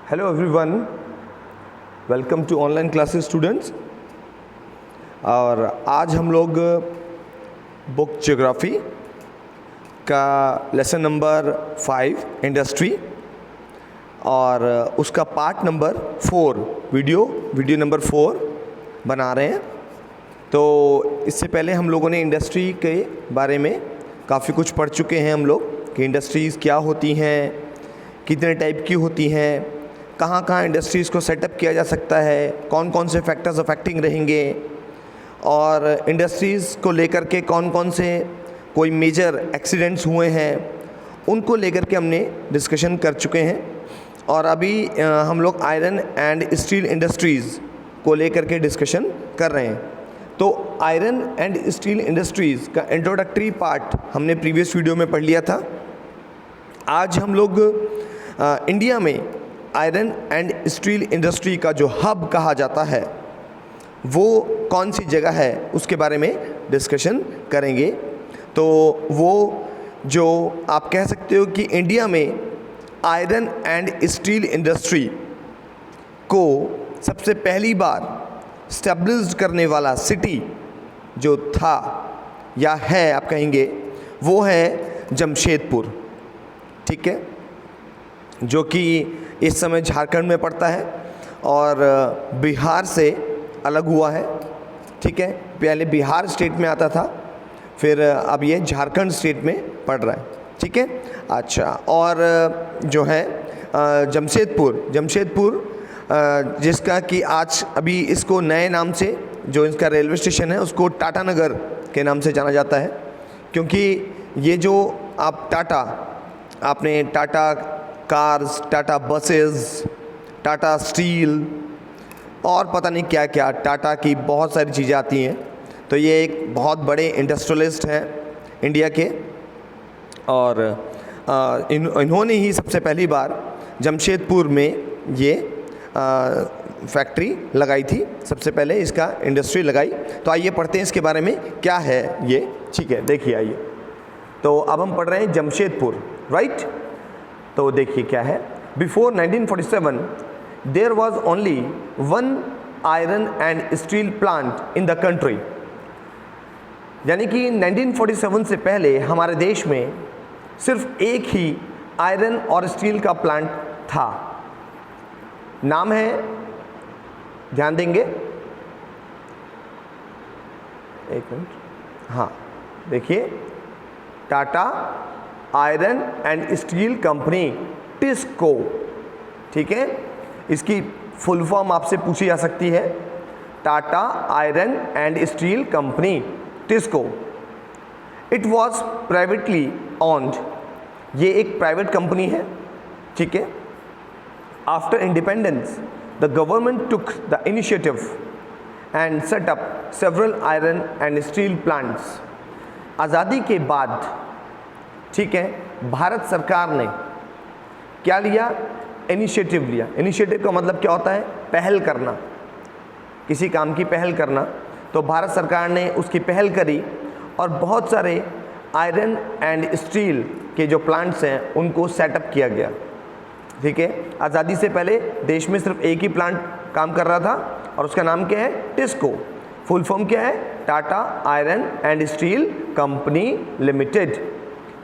Hello everyone, welcome to online classes students. और आज हम लोग बुक ज्योग्राफी का लेसन नंबर 5 इंडस्ट्री और उसका पार्ट नंबर 4 वीडियो नंबर 4 बना रहे हैं। तो इससे पहले हम लोगों ने इंडस्ट्री के बारे में काफ़ी कुछ पढ़ चुके हैं हम लोग कि इंडस्ट्रीज़ क्या होती हैं, कितने टाइप की होती हैं, कहाँ कहाँ इंडस्ट्रीज़ को सेटअप किया जा सकता है, कौन कौन से फैक्टर्स अफेक्टिंग रहेंगे और इंडस्ट्रीज़ को लेकर के कौन कौन से कोई मेजर एक्सीडेंट्स हुए हैं उनको लेकर के हमने डिस्कशन कर चुके हैं। और अभी हम लोग आयरन एंड स्टील इंडस्ट्रीज़ को लेकर के डिस्कशन कर रहे हैं। तो आयरन एंड स्टील इंडस्ट्रीज़ का इंट्रोडक्टरी पार्ट हमने प्रीवियस वीडियो में पढ़ लिया था। आज हम लोग इंडिया में आयरन एंड स्टील इंडस्ट्री का जो हब कहा जाता है वो कौन सी जगह है उसके बारे में डिस्कशन करेंगे। तो वो जो आप कह सकते हो कि इंडिया में आयरन एंड स्टील इंडस्ट्री को सबसे पहली बार स्टैब्लिश्ड करने वाला सिटी जो था या है आप कहेंगे वो है जमशेदपुर, ठीक है, जो कि इस समय झारखंड में पड़ता है और बिहार से अलग हुआ है, ठीक है। पहले बिहार स्टेट में आता था, फिर अब ये झारखंड स्टेट में पड़ रहा है, ठीक है। अच्छा, और जो है जमशेदपुर जिसका कि आज अभी इसको नए नाम से जो इसका रेलवे स्टेशन है उसको टाटा नगर के नाम से जाना जाता है, क्योंकि ये जो आप आपने Tata cars, Tata buses, Tata steel और पता नहीं क्या क्या टाटा की बहुत सारी चीज़ें आती हैं। तो ये एक बहुत बड़े इंडस्ट्रियलिस्ट हैं इंडिया के और इन्होंने ही सबसे पहली बार जमशेदपुर में ये फैक्ट्री लगाई थी, सबसे पहले इसका इंडस्ट्री लगाई। तो आइए पढ़ते हैं इसके बारे में क्या है ये, ठीक है। देखिए आइए, तो अब हम पढ़ रहे हैं जमशेदपुर, राइट। तो देखिए क्या है, before 1947 there was only one iron and steel plant in the country. यानी कि 1947 से पहले हमारे देश में सिर्फ एक ही आयरन और स्टील का प्लांट था। नाम है, ध्यान देंगे, एक मिनट, हाँ देखिए, Tata iron and steel company, TISCO, ठीक है। इसकी फुल फॉर्म आपसे पूछी जा सकती है, Tata iron and steel company, TISCO. It was privately owned, ये एक प्राइवेट कंपनी है, ठीक है। After independence the government took the initiative and set up several iron and steel plants. आज़ादी के बाद, ठीक है, भारत सरकार ने क्या लिया, इनिशिएटिव लिया। इनिशिएटिव का मतलब क्या होता है, पहल करना, किसी काम की पहल करना। तो भारत सरकार ने उसकी पहल करी और बहुत सारे आयरन एंड स्टील के जो प्लांट्स हैं उनको सेटअप किया गया, ठीक है। आज़ादी से पहले देश में सिर्फ एक ही प्लांट काम कर रहा था और उसका नाम क्या है, टिस्को। फुल फॉर्म क्या है, Tata iron and steel company limited,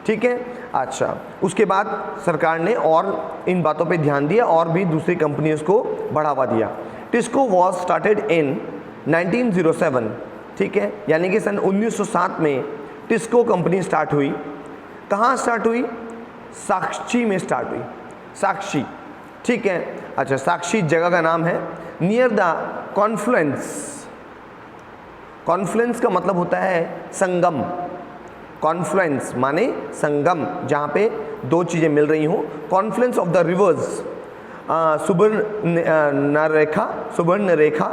ठीक है। अच्छा, उसके बाद सरकार ने और इन बातों पे ध्यान दिया और भी दूसरी कंपनीज को बढ़ावा दिया। टिस्को वॉज स्टार्टेड इन 1907, ठीक है, यानी कि सन 1907 में टिस्को कंपनी स्टार्ट हुई। कहाँ स्टार्ट हुई, साक्षी में स्टार्ट हुई, साक्षी, ठीक है। अच्छा, साक्षी जगह का नाम है, नियर द कॉन्फ्लुएंस। कॉन्फ्लुएंस का मतलब होता है संगम, कॉन्फ्लुएंस माने संगम, जहाँ पे दो चीज़ें मिल रही हों। Confluence of the reverse, Subarnarekha,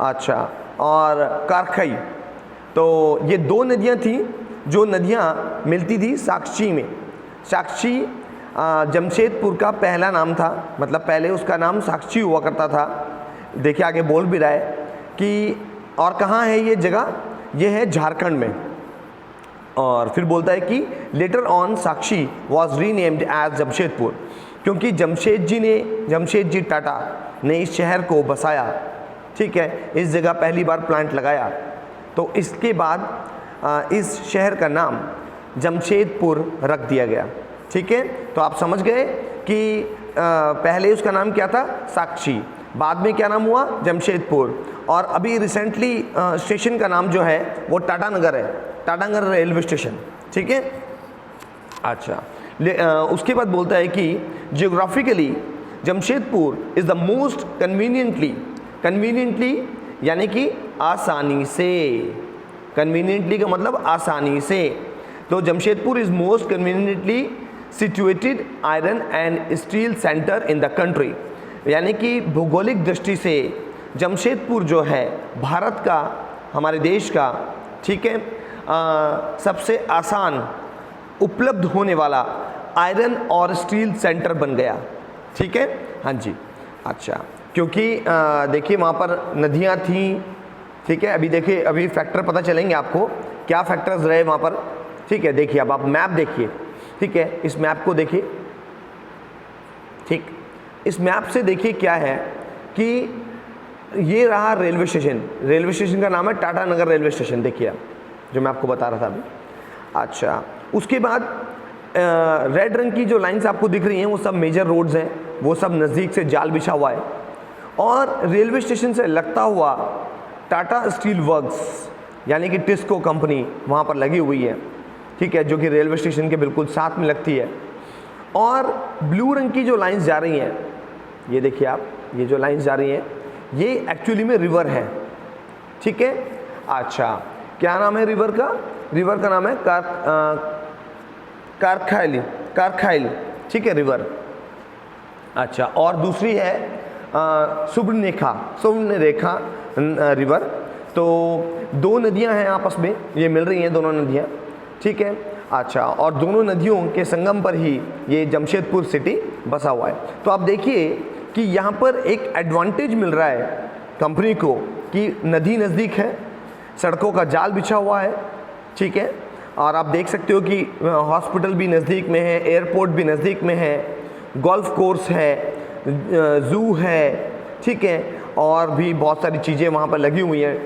अच्छा, और कारखई। तो ये दो नदियाँ थी जो नदियाँ मिलती थी साक्षी में। साक्षी जमशेदपुर का पहला नाम था, मतलब पहले उसका नाम साक्षी हुआ करता था। देखिए आगे बोल भी रहा है कि और कहाँ है ये जगह, ये है झारखंड में। और फिर बोलता है कि later on Sakchi was renamed as Jamshedpur. क्योंकि जमशेद जी टाटा ने इस शहर को बसाया, ठीक है, इस जगह पहली बार प्लांट लगाया, तो इसके बाद इस शहर का नाम जमशेदपुर रख दिया गया, ठीक है। तो आप समझ गए कि पहले उसका नाम क्या था, साक्षी, बाद में क्या नाम हुआ, जमशेदपुर, और अभी रिसेंटली स्टेशन का नाम जो है वो टाटा नगर है, टाटा नगर रेलवे स्टेशन, ठीक है। अच्छा, उसके बाद बोलता है कि geographically Jamshedpur is the most conveniently यानी कि आसानी से, कन्वीनियंटली का मतलब आसानी से, तो Jamshedpur is most conveniently situated iron and steel centre in the country, यानी कि भौगोलिक दृष्टि से जमशेदपुर जो है भारत का, हमारे देश का, ठीक है, सबसे आसान उपलब्ध होने वाला आयरन और स्टील सेंटर बन गया, ठीक है। हाँ जी, अच्छा, क्योंकि देखिए वहाँ पर नदियाँ थीं, ठीक है। अभी देखिए, अभी फैक्टर पता चलेंगे आपको क्या फैक्टर्स रहे वहाँ पर, ठीक है। देखिए अब आप मैप देखिए, ठीक है, इस मैप को देखिए, ठीक, इस मैप से देखिए क्या है कि ये रहा रेलवे स्टेशन का नाम है टाटा नगर रेलवे स्टेशन, देखिए आप, जो मैं आपको बता रहा था अभी। अच्छा, उसके बाद रेड रंग की जो लाइंस आपको दिख रही हैं वो सब मेजर रोड्स हैं, वो सब नज़दीक से जाल बिछा हुआ है, और रेलवे स्टेशन से लगता हुआ टाटा स्टील वर्क्स यानी कि टिस्को कंपनी वहाँ पर लगी हुई है, ठीक है, जो कि रेलवे स्टेशन के बिल्कुल साथ में लगती है। और ब्लू रंग की जो लाइंस जा रही हैं, ये देखिए आप, ये जो लाइंस जा रही हैं ये एक्चुअली में रिवर है, ठीक है। अच्छा, क्या नाम है रिवर का नाम है कारखाइल, ठीक है, रिवर। अच्छा, और दूसरी है सुवर्णरेखा रिवर। तो दो नदियां हैं आपस में, ये मिल रही हैं दोनों नदियां, ठीक है। अच्छा, और दोनों नदियों के संगम पर ही ये जमशेदपुर सिटी बसा हुआ है। तो आप देखिए कि यहाँ पर एक एडवांटेज मिल रहा है कंपनी को कि नदी नज़दीक है, सड़कों का जाल बिछा हुआ है, ठीक है, और आप देख सकते हो कि हॉस्पिटल भी नज़दीक में है, एयरपोर्ट भी नज़दीक में है, गोल्फ कोर्स है, ज़ू है, ठीक है, और भी बहुत सारी चीज़ें वहाँ पर लगी हुई हैं,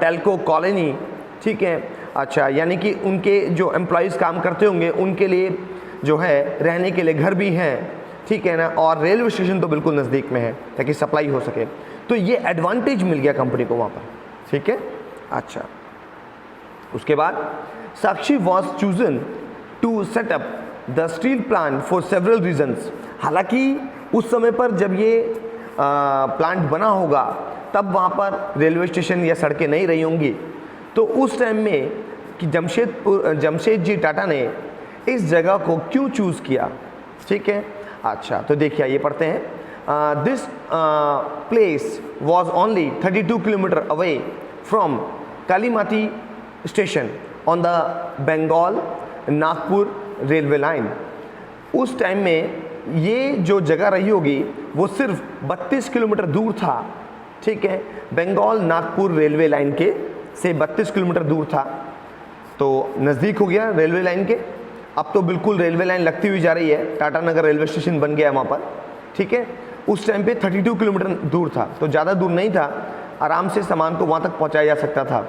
टेल्को कॉलोनी, ठीक है। अच्छा, यानी कि उनके जो एम्प्लॉयज़ काम करते होंगे उनके लिए जो है रहने के लिए घर भी हैं, ठीक है ना, और रेलवे स्टेशन तो बिल्कुल नज़दीक में है ताकि सप्लाई हो सके। तो ये एडवांटेज मिल गया कंपनी को वहाँ पर, ठीक है। अच्छा, उसके बाद Sakchi was chosen to set up the steel plant for several reasons. हालांकि उस समय पर जब ये प्लांट बना होगा तब वहाँ पर रेलवे स्टेशन या सड़कें नहीं रही होंगी, तो उस टाइम में कि जमशेद जी टाटा ने इस जगह को क्यों चूज़ किया, ठीक है। अच्छा, तो देखिए ये पढ़ते हैं, this place was only 32 kilometre away from Kalimati station on the Bengal Nagpur railway line. उस टाइम में ये जो जगह रही होगी वो सिर्फ 32 किलोमीटर दूर था, ठीक है, बंगाल नागपुर रेलवे लाइन के से 32 किलोमीटर दूर था, तो नज़दीक हो गया रेलवे लाइन के। अब तो बिल्कुल रेलवे लाइन लगती हुई जा रही है, टाटा नगर रेलवे स्टेशन बन गया है वहाँ पर, ठीक है। उस टाइम पे 32 किलोमीटर दूर था, तो ज़्यादा दूर नहीं था, आराम से सामान को वहाँ तक पहुँचाया जा सकता था।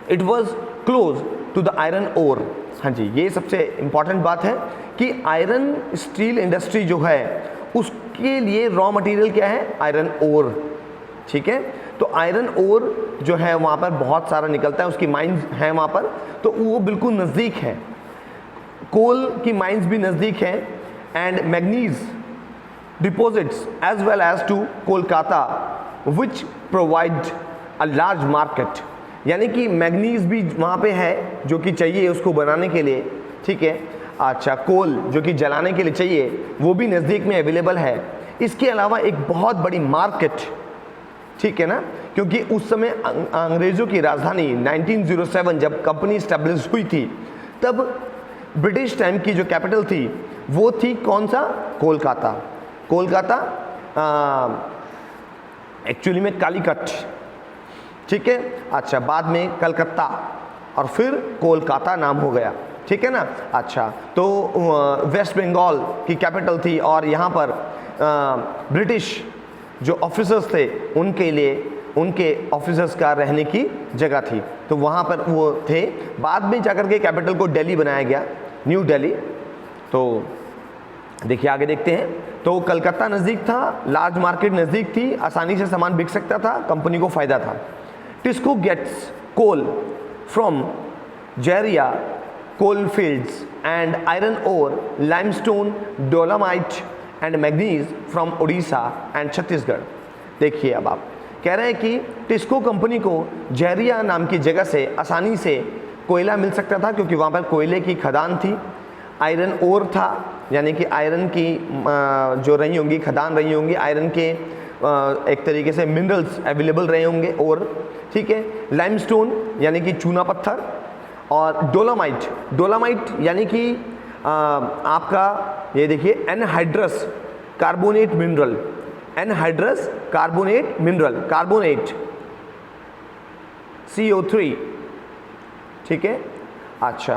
It was close to the iron ore. हाँ जी, ये सबसे इम्पॉर्टेंट बात है कि आयरन स्टील इंडस्ट्री जो है उसके लिए रॉ मटेरियल क्या है, आयरन ओर, ठीक है। तो आयरन ओर जो है वहाँ पर बहुत सारा निकलता है, उसकी माइंस हैं वहाँ पर, तो वो बिल्कुल नज़दीक है। कोल की माइंस भी नज़दीक हैं, and manganese deposits as well as to Kolkata which provide a large market. यानी कि मैग्नीज भी वहाँ पे है जो कि चाहिए उसको बनाने के लिए, ठीक है। अच्छा, कोल जो कि जलाने के लिए चाहिए वो भी नज़दीक में अवेलेबल है। इसके अलावा एक बहुत बड़ी मार्केट, ठीक है ना, क्योंकि उस समय अंग्रेज़ों की राजधानी 1907 जब कंपनी स्टैब्लिश हुई थी तब ब्रिटिश टाइम की जो कैपिटल थी वो थी कौन सा, कोलकाता एक्चुअली में कालीकट, ठीक है। अच्छा, बाद में कलकत्ता और फिर कोलकाता नाम हो गया, ठीक है ना। अच्छा, तो वेस्ट बंगाल की कैपिटल थी और यहाँ पर ब्रिटिश जो ऑफिसर्स थे उनके लिए उनके ऑफिसर्स का रहने की जगह थी, तो वहाँ पर वो थे। बाद में जाकर के कैपिटल को दिल्ली बनाया गया, न्यू दिल्ली। तो देखिए आगे देखते हैं। तो कलकत्ता नज़दीक था, लार्ज मार्केट नज़दीक थी, आसानी से सामान बिक सकता था, कंपनी को फ़ायदा था। TISCO gets coal from Jharia coal fields and iron ore, limestone, dolomite and manganese from Orissa and Chhattisgarh. देखिए अब आप कह रहे हैं कि टिस्को कंपनी को जेरिया नाम की जगह से आसानी से कोयला मिल सकता था क्योंकि वहाँ पर कोयले की खदान थी। आयरन ओर था, यानी कि आयरन की जो रही होंगी, खदान रही होंगी, आयरन के एक तरीके से मिनरल्स अवेलेबल रहे होंगे और, ठीक है। लाइमस्टोन यानी कि चूना पत्थर, और डोलामाइट, डोलामाइट यानी कि आपका ये देखिए anhydrous carbonate mineral, anhydrous carbonate mineral, carbonate CO3, ठीक है। अच्छा,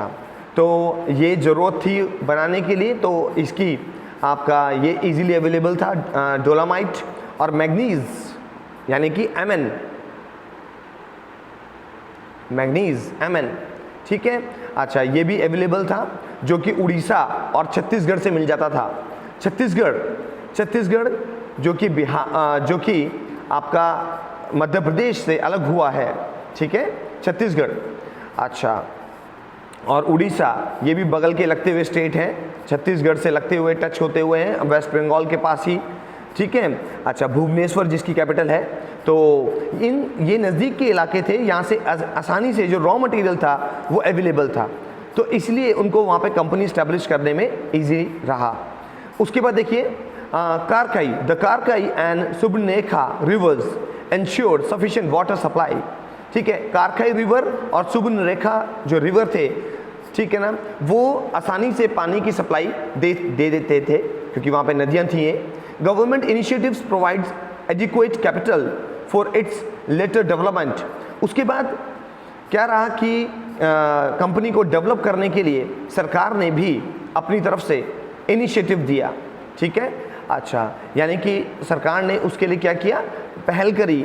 तो ये ज़रूरत थी बनाने के लिए, तो इसकी आपका ये इजीली अवेलेबल था डोलामाइट। और मैग्नीज यानी कि Mn, मैग्नीज Mn, ठीक है। अच्छा, ये भी अवेलेबल था जो कि उड़ीसा और छत्तीसगढ़ से मिल जाता था। छत्तीसगढ़ जो कि बिहार, जो कि आपका मध्य प्रदेश से अलग हुआ है, ठीक है, छत्तीसगढ़। अच्छा, और उड़ीसा ये भी बगल के लगते हुए स्टेट हैं, छत्तीसगढ़ से लगते हुए टच होते हुए हैं, वेस्ट बंगाल के पास ही, ठीक है। अच्छा, भुवनेश्वर जिसकी कैपिटल है, तो ये नज़दीक के इलाके थे, यहाँ से आसानी से जो रॉ मटेरियल था वो अवेलेबल था, तो इसलिए उनको वहाँ पे कंपनी इस्टेब्लिश करने में इजी रहा। उसके बाद देखिए Kharkai, the Kharkai and Subarnarekha rivers ensured sufficient water supply, ठीक है। कारकाई रिवर और सुबर्णरेखा जो रिवर थे, ठीक है ना, वो आसानी से पानी की सप्लाई दे देते थे क्योंकि वहाँ पे नदियाँ थी। Government initiatives provides adequate capital for its later development. उसके बाद क्या रहा कि कंपनी को डेवलप करने के लिए सरकार ने भी अपनी तरफ से इनिशिएटिव दिया, ठीक है। अच्छा, यानी कि सरकार ने उसके लिए क्या किया, पहल करी।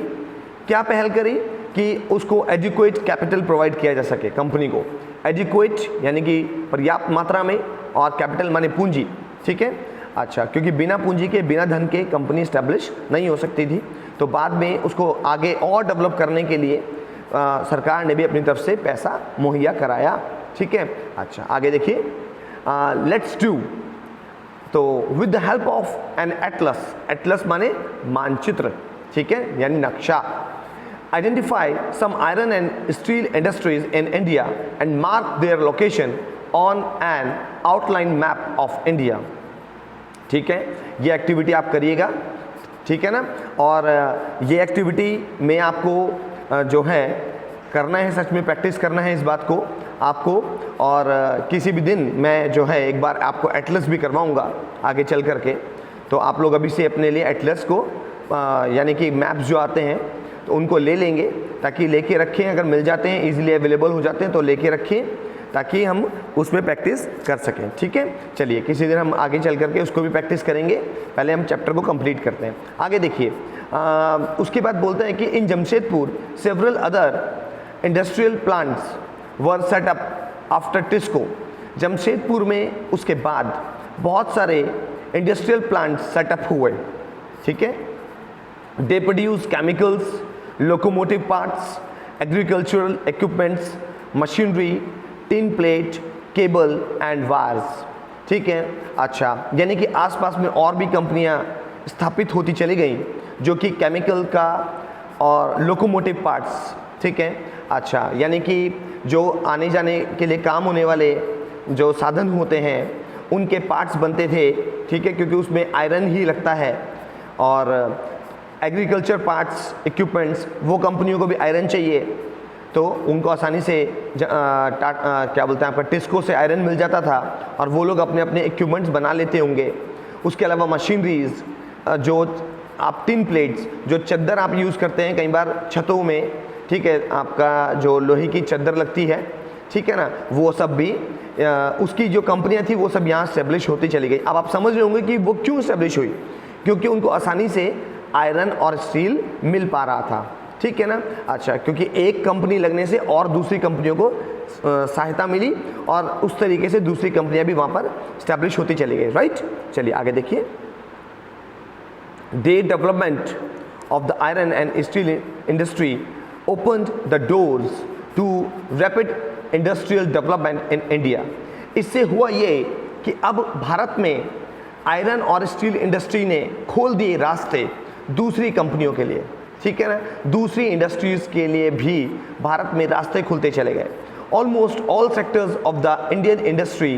क्या पहल करी कि उसको एडिक्वेट कैपिटल प्रोवाइड किया जा सके कंपनी को। एडिक्वेट यानी कि पर्याप्त मात्रा में, और कैपिटल माने पूंजी, ठीक है। अच्छा, क्योंकि बिना पूंजी के, बिना धन के कंपनी इस्टेब्लिश नहीं हो सकती थी, तो बाद में उसको आगे और डेवलप करने के लिए सरकार ने भी अपनी तरफ से पैसा मुहैया कराया, ठीक है। अच्छा, आगे देखिए, लेट्स डू, तो with the help of an atlas, atlas माने मानचित्र, ठीक है, यानी नक्शा। Identify some iron and steel industries in India and mark their location on an outline map of India, ठीक है। ये एक्टिविटी आप करिएगा, ठीक है ना। और ये एक्टिविटी में आपको जो है करना है, सच में प्रैक्टिस करना है इस बात को आपको। और किसी भी दिन मैं जो है एक बार आपको एटलस भी करवाऊंगा आगे चल करके, तो आप लोग अभी से अपने लिए एटलस को यानी कि मैप्स जो आते हैं तो उनको ले लेंगे, ताकि लेके रखें, अगर मिल जाते हैं इजीली अवेलेबल हो जाते हैं तो लेके रखें, ताकि हम उसमें प्रैक्टिस कर सकें, ठीक है। चलिए किसी दिन हम आगे चल करके उसको भी प्रैक्टिस करेंगे, पहले हम चैप्टर को कंप्लीट करते हैं। आगे देखिए, उसके बाद बोलते हैं कि in Jamshedpur several other industrial plants were set up after TISCO. Jamshedpur में उसके बाद बहुत सारे इंडस्ट्रियल प्लांट सेटअप हुए, ठीक है। They produce chemicals, locomotive parts, agricultural equipments, machinery, tin plate, cable and wires, ठीक है। अच्छा, यानी कि आसपास में और भी कंपनियां स्थापित होती चली गई जो कि केमिकल का और लोकोमोटिव पार्ट्स, ठीक है। अच्छा, यानी कि जो आने जाने के लिए काम होने वाले जो साधन होते हैं उनके पार्ट्स बनते थे, ठीक है, क्योंकि उसमें आयरन ही लगता है। और एग्रीकल्चर पार्ट्स, इक्विपमेंट्स, वो कंपनियों को भी आयरन चाहिए, तो उनको आसानी से क्या बोलते हैं आपका टिस्को से आयरन मिल जाता था और वो लोग अपने अपने इक्विपमेंट्स बना लेते होंगे। उसके अलावा मशीनरीज, जो आप टिन प्लेट्स, जो चद्दर आप यूज़ करते हैं कई बार छतों में, ठीक है, आपका जो लोहे की चद्दर लगती है, ठीक है ना, वो सब भी उसकी जो कंपनियां थी वो सब यहाँ स्टेब्लिश होती चली गई। अब आप समझ रहे होंगे कि वो क्यों स्टेब्लिश हुई, क्योंकि उनको आसानी से आयरन और स्टील मिल पा रहा था, ठीक है ना। अच्छा, क्योंकि एक कंपनी लगने से और दूसरी कंपनियों को सहायता मिली और उस तरीके से दूसरी कंपनियां भी वहाँ पर स्टैब्लिश होती चली गई, राइट। चलिए आगे देखिए। The development of the iron and steel industry opened the doors to rapid industrial development in India। इससे हुआ ये कि अब भारत में आयरन और स्टील इंडस्ट्री ने खोल दिए रास्ते दूसरी कंपनियों के लिए, ठीक है ना, दूसरी इंडस्ट्रीज के लिए भी भारत में रास्ते खुलते चले गए। Almost all sectors of the Indian industry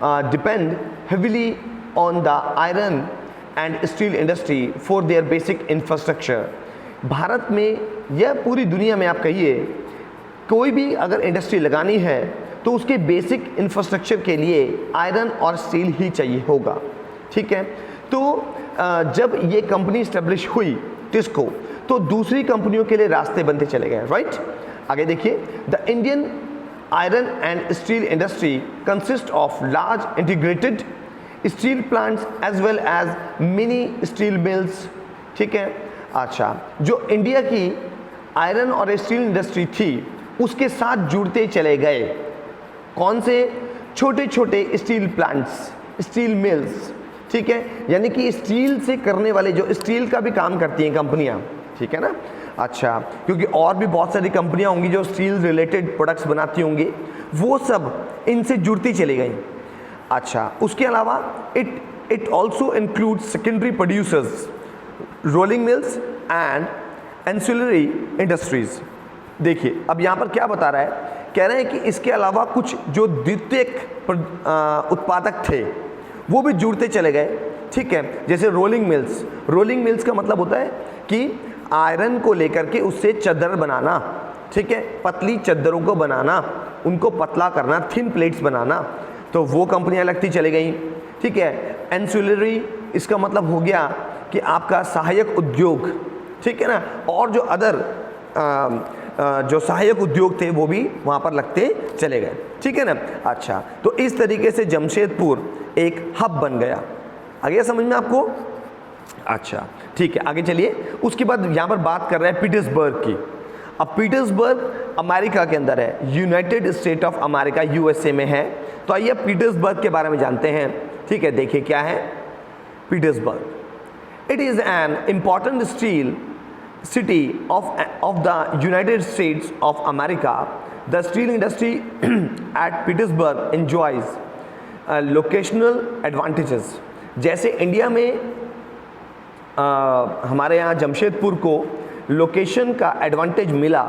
depend heavily on the iron and steel industry for their basic infrastructure. Bharat में या पूरी दुनिया में आप कहिए, कोई भी अगर इंडस्ट्री लगानी है तो उसके बेसिक इंफ्रास्ट्रक्चर के लिए आयरन और स्टील ही चाहिए होगा, ठीक है। तो जब ये कंपनी स्टैब्लिश हुई टिस्को, तो दूसरी कंपनियों के लिए रास्ते बनते चले गए, राइट। आगे देखिए। The Indian iron and steel industry consist of large integrated steel plants as well as mini steel mills, ठीक है। अच्छा, जो इंडिया की आयरन और स्टील इंडस्ट्री थी उसके साथ जुड़ते चले गए कौन से, छोटे छोटे स्टील प्लांट्स, स्टील मिल्स, ठीक है, यानी कि स्टील से करने वाले, जो स्टील का भी काम करती हैं कंपनियां, ठीक है ना। अच्छा, क्योंकि और भी बहुत सारी कंपनियां होंगी जो स्टील रिलेटेड प्रोडक्ट्स बनाती होंगी, वो सब इनसे जुड़ती चली गई। अच्छा, उसके अलावा it also include secondary producers, rolling mills and ancillary industries. देखिए अब यहाँ पर क्या बता रहा है, कह रहे हैं कि इसके अलावा कुछ जो द्वितीयक उत्पादक थे वो भी जुड़ते चले गए, ठीक है। जैसे रोलिंग मिल्स, रोलिंग मिल्स का मतलब होता है कि आयरन को लेकर के उससे चादर बनाना, ठीक है, पतली चादरों को बनाना, उनको पतला करना, थिन प्लेट्स बनाना, तो वो कंपनियां लगती चली गई, ठीक है। एंसिलरी, इसका मतलब हो गया कि आपका सहायक उद्योग, ठीक है ना, और जो अदर जो सहायक उद्योग थे वो भी वहाँ पर लगते चले गए, ठीक है ना। अच्छा, तो इस तरीके से जमशेदपुर एक हब बन गया। आ गया समझ में आपको? अच्छा ठीक है, आगे चलिए। उसके बाद यहाँ पर बात कर रहे हैं पीटर्सबर्ग की। अब पीटर्सबर्ग अमेरिका के अंदर है, United state of America USA में है। तो आइए पीटर्सबर्ग के बारे में जानते हैं, ठीक है। देखिए क्या है Petersburg. It is an important steel city of the United States of America. The steel industry at Petersburg enjoys locational advantages. जैसे इंडिया में हमारे यहाँ जमशेदपुर को लोकेशन का एडवांटेज मिला,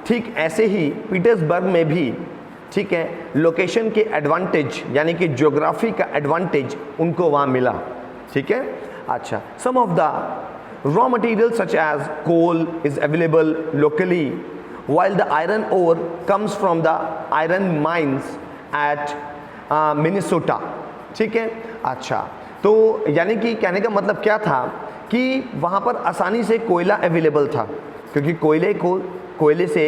ठीक ऐसे ही पीटर्सबर्ग में भी, ठीक है, लोकेशन के एडवांटेज यानी कि ज्योग्राफी का एडवांटेज उनको वहाँ मिला, ठीक है। अच्छा, some of the raw materials such as coal is available locally, while the iron ore comes from the iron mines at Minnesota, ठीक है। अच्छा, तो यानी कि कहने का मतलब क्या था कि वहाँ पर आसानी से कोयला अवेलेबल था, क्योंकि कोयले से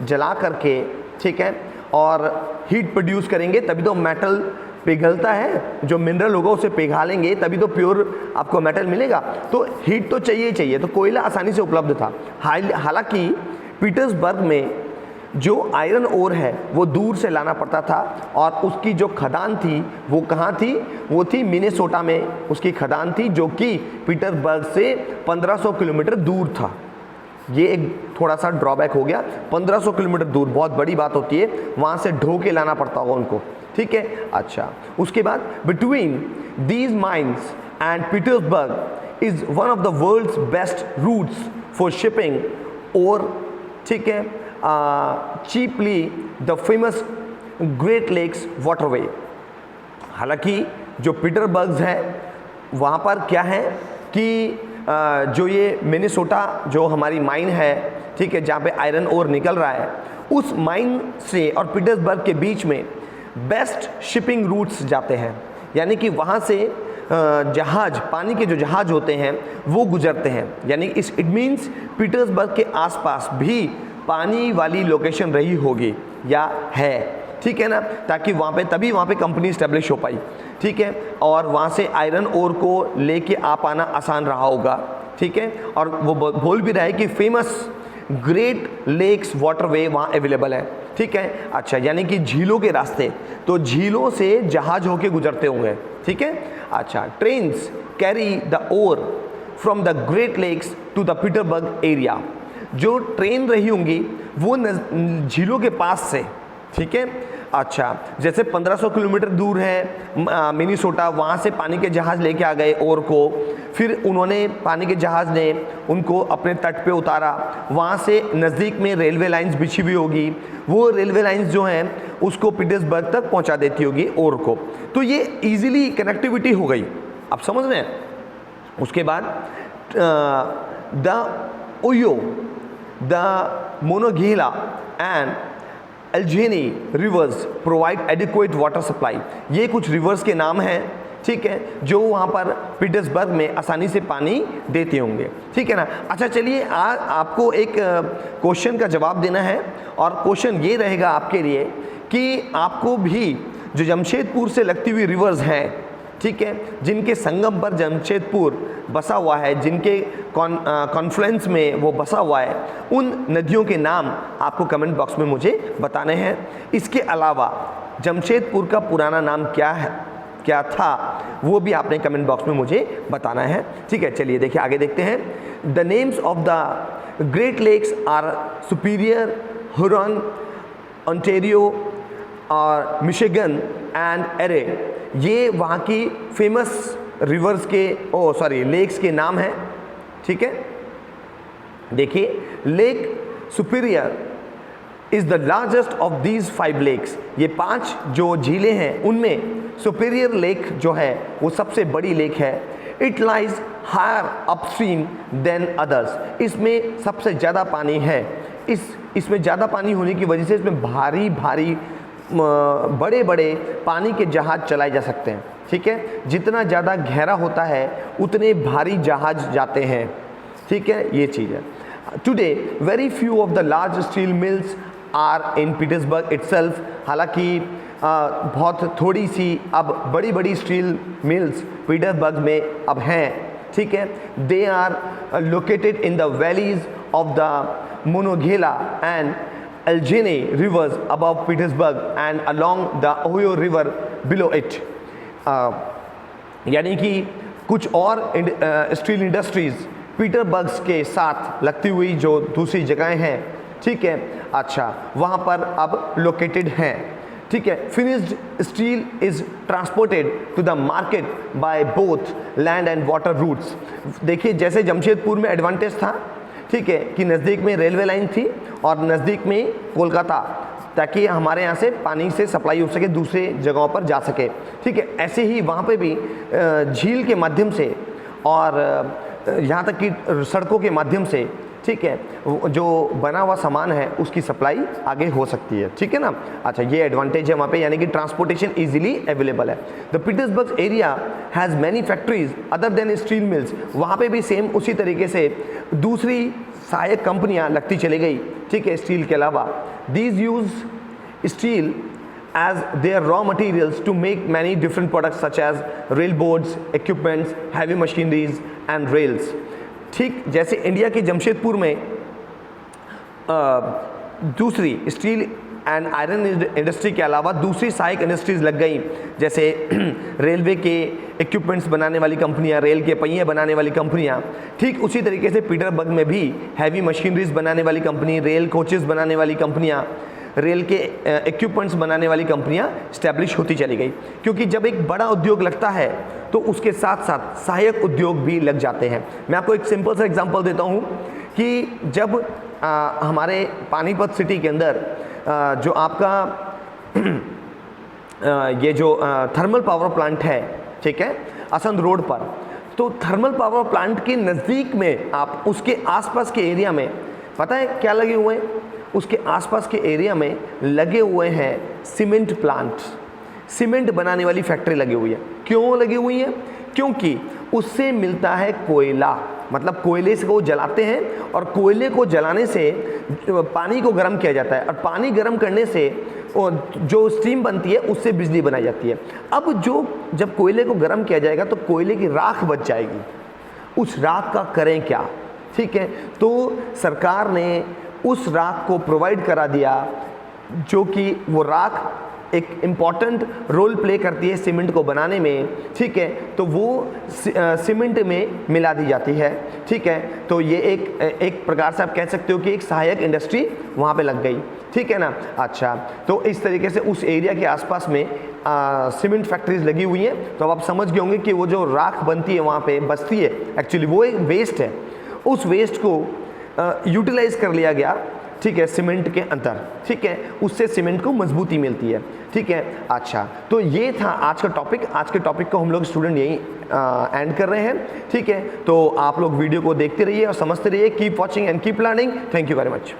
जला करके, ठीक है, और हीट प्रोड्यूस करेंगे तभी तो मेटल पिघलता है, जो मिनरल होगा उसे पिघालेंगे तभी तो प्योर आपको मेटल मिलेगा। तो हीट तो चाहिए ही चाहिए, तो कोयला आसानी से उपलब्ध था। हालांकि पीटर्सबर्ग में जो आयरन ओर है वो दूर से लाना पड़ता था, और उसकी जो खदान थी वो कहाँ थी, वो थी मिनेसोटा में उसकी खदान थी, जो कि पीटर्सबर्ग से 1500 किलोमीटर दूर था। ये एक थोड़ा सा ड्रॉबैक हो गया, 1500 किलोमीटर दूर बहुत बड़ी बात होती है, वहाँ से ढो के लाना पड़ता होगा उनको, ठीक है। अच्छा, उसके बाद between these mines and Pittsburgh is one of the world's best routes for shipping, और ठीक है, cheaply the famous Great Lakes waterway. हालांकि जो पीटर्सबर्ग है वहाँ पर क्या है कि जो ये मिनेसोटा जो हमारी माइन है, ठीक है, जहाँ पे आयरन ओर निकल रहा है, उस माइन से और पीटर्सबर्ग के बीच में बेस्ट शिपिंग रूट्स जाते हैं, यानी कि वहाँ से जहाज, पानी के जो जहाज होते हैं वो गुजरते हैं। यानी इट मीन्स पीटर्सबर्ग के आसपास भी पानी वाली लोकेशन रही होगी या है, ठीक है ना, ताकि वहाँ पे तभी वहाँ पे कंपनी इस्टेब्लिश हो पाई, ठीक है। और वहाँ से आयरन ओर को लेके आ पाना आसान रहा होगा, ठीक है। और वो बोल भी रहा है कि फेमस ग्रेट लेक्स वाटरवे वहाँ अवेलेबल है, ठीक है। अच्छा, यानी कि झीलों के रास्ते, तो झीलों से जहाज होके गुजरते होंगे, ठीक है। अच्छा, trains carry the ore from the Great Lakes to the Pittsburgh area, जो ट्रेन रही होंगी वो झीलों के पास से, ठीक है। अच्छा, जैसे 1500 किलोमीटर दूर है मिनीसोटा, वहाँ से पानी के जहाज़ लेके आ गए ओर को, फिर उन्होंने पानी के जहाज़ ने उनको अपने तट पे उतारा, वहाँ से नज़दीक में रेलवे लाइंस बिछी हुई होगी, वो रेलवे लाइंस जो हैं उसको पीटर्सबर्ग तक पहुँचा देती होगी ओर को, तो ये ईजिली कनेक्टिविटी हो गई, आप समझ रहे हैं। उसके बाद the Ohio, the Monongahela and Allegheny rivers provide adequate water supply, ये कुछ रिवर्स के नाम हैं, ठीक है, जो वहाँ पर पीटर्सबर्ग में आसानी से पानी देते होंगे, ठीक है ना। अच्छा, चलिए आपको एक क्वेश्चन का जवाब देना है, और क्वेश्चन ये रहेगा आपके लिए कि आपको भी जो जमशेदपुर से लगती हुई रिवर्स हैं, ठीक है, जिनके संगम पर जमशेदपुर बसा हुआ है, जिनके कॉन्फ्लुएंस में वो बसा हुआ है, उन नदियों के नाम आपको कमेंट बॉक्स में मुझे बताने हैं। इसके अलावा जमशेदपुर का पुराना नाम क्या था, वो भी आपने कमेंट बॉक्स में मुझे बताना है, ठीक है। चलिए देखिए आगे देखते हैं। The names of the Great Lakes are Superior, Huron, Ontario और मिशिगन एंड एरे, ये वहाँ की फेमस रिवर्स के लेक्स के नाम हैं, ठीक है। देखिए, Lake Superior is the largest of these 5 lakes, ये 5 जो झीलें हैं उनमें सुपीरियर लेक जो है वो सबसे बड़ी लेक है। It lies higher upstream than others, इसमें सबसे ज़्यादा पानी है, इसमें ज़्यादा पानी होने की वजह से इसमें भारी बड़े बड़े पानी के जहाज़ चलाए जा सकते हैं, ठीक है। जितना ज़्यादा गहरा होता है उतने भारी जहाज़ जाते हैं, ठीक है, ये चीज़ है। Today very few of the large steel mills are in Pittsburgh itself, हालांकि बहुत थोड़ी सी अब बड़ी स्टील मिल्स पीटर्सबर्ग में अब हैं, ठीक है। They are located in the valleys of the Monongahela and Allegheny rivers above Petersburg and along the Ohio River below it, यानी कि कुछ और स्टील इंडस्ट्रीज पीटरबर्ग के साथ लगती हुई जो दूसरी जगहें हैं, ठीक है, अच्छा, वहाँ पर अब लोकेटेड हैं, ठीक है। Finished steel is transported to the market by both land and water routes. देखिए, जैसे जमशेदपुर में एडवांटेज था, ठीक है, कि नज़दीक में रेलवे लाइन थी और नज़दीक में कोलकाता, ताकि हमारे यहाँ से पानी से सप्लाई हो सके, दूसरे जगहों पर जा सके, ठीक है। ऐसे ही वहाँ पे भी झील के माध्यम से और यहाँ तक कि सड़कों के माध्यम से, ठीक है, जो बना हुआ सामान है उसकी सप्लाई आगे हो सकती है, ठीक है ना। अच्छा, ये एडवांटेज है वहाँ पे, यानी कि ट्रांसपोर्टेशन इजीली अवेलेबल है। The Petersburg area has many factories other than steel mills, वहाँ पे भी सेम उसी तरीके से दूसरी सहायक कंपनियाँ लगती चली गई, ठीक है, स्टील के अलावा। These use steel as their raw materials to make many different products such as railboards, equipments, heavy machineries and rails, ठीक जैसे इंडिया के जमशेदपुर में दूसरी स्टील एंड आयरन इंडस्ट्री के अलावा दूसरी सहायक इंडस्ट्रीज लग गई, जैसे रेलवे के इक्विपमेंट्स बनाने वाली कंपनियां, रेल के पहिए बनाने वाली कंपनियां, ठीक उसी तरीके से पीटरबर्ग में भी हैवी मशीनरीज बनाने वाली कंपनी, रेल कोचेस बनाने वाली कंपनियां, रेल के इक्विपमेंट्स बनाने वाली कंपनियां स्टैब्लिश होती चली गई, क्योंकि जब एक बड़ा उद्योग लगता है तो उसके साथ साथ सहायक उद्योग भी लग जाते हैं। मैं आपको एक सिंपल सा एग्जांपल देता हूं कि जब हमारे पानीपत सिटी के अंदर जो आपका ये जो थर्मल पावर प्लांट है, ठीक है, असंध रोड पर, तो थर्मल पावर प्लांट के नज़दीक में आप उसके आसपास के एरिया में पता है क्या लगे हुए हैं? उसके आसपास के एरिया में लगे हुए हैं सीमेंट प्लांट, सीमेंट बनाने वाली फैक्ट्री लगी हुई है। क्यों लगी हुई है? क्योंकि उससे मिलता है कोयला, मतलब कोयले से वो जलाते हैं और कोयले को जलाने से पानी को गर्म किया जाता है और पानी गर्म करने से जो स्टीम बनती है उससे बिजली बनाई जाती है। अब जब कोयले को गर्म किया जाएगा तो कोयले की राख बच जाएगी, उस राख का करें क्या? ठीक है, तो सरकार ने उस राख को प्रोवाइड करा दिया, जो कि वो राख एक इम्पॉर्टेंट रोल प्ले करती है सीमेंट को बनाने में। ठीक है, तो वो सीमेंट में मिला दी जाती है। ठीक है, तो ये एक प्रकार से आप कह सकते हो कि एक सहायक इंडस्ट्री वहाँ पे लग गई। ठीक है ना। अच्छा, तो इस तरीके से उस एरिया के आसपास में सीमेंट फैक्ट्रीज लगी हुई हैं। तो अब आप समझ गए होंगे कि वो जो राख बनती है वहाँ पे बचती है, एक्चुअली वो एक वेस्ट है। उस वेस्ट को यूटिलाइज कर लिया गया, ठीक है, सीमेंट के अंदर। ठीक है, उससे सीमेंट को मजबूती मिलती है। ठीक है, अच्छा, तो ये था आज का टॉपिक। आज के टॉपिक को हम लोग स्टूडेंट यहीं एंड कर रहे हैं। ठीक है, तो आप लोग वीडियो को देखते रहिए और समझते रहिए। Keep watching and keep learning. Thank you very much.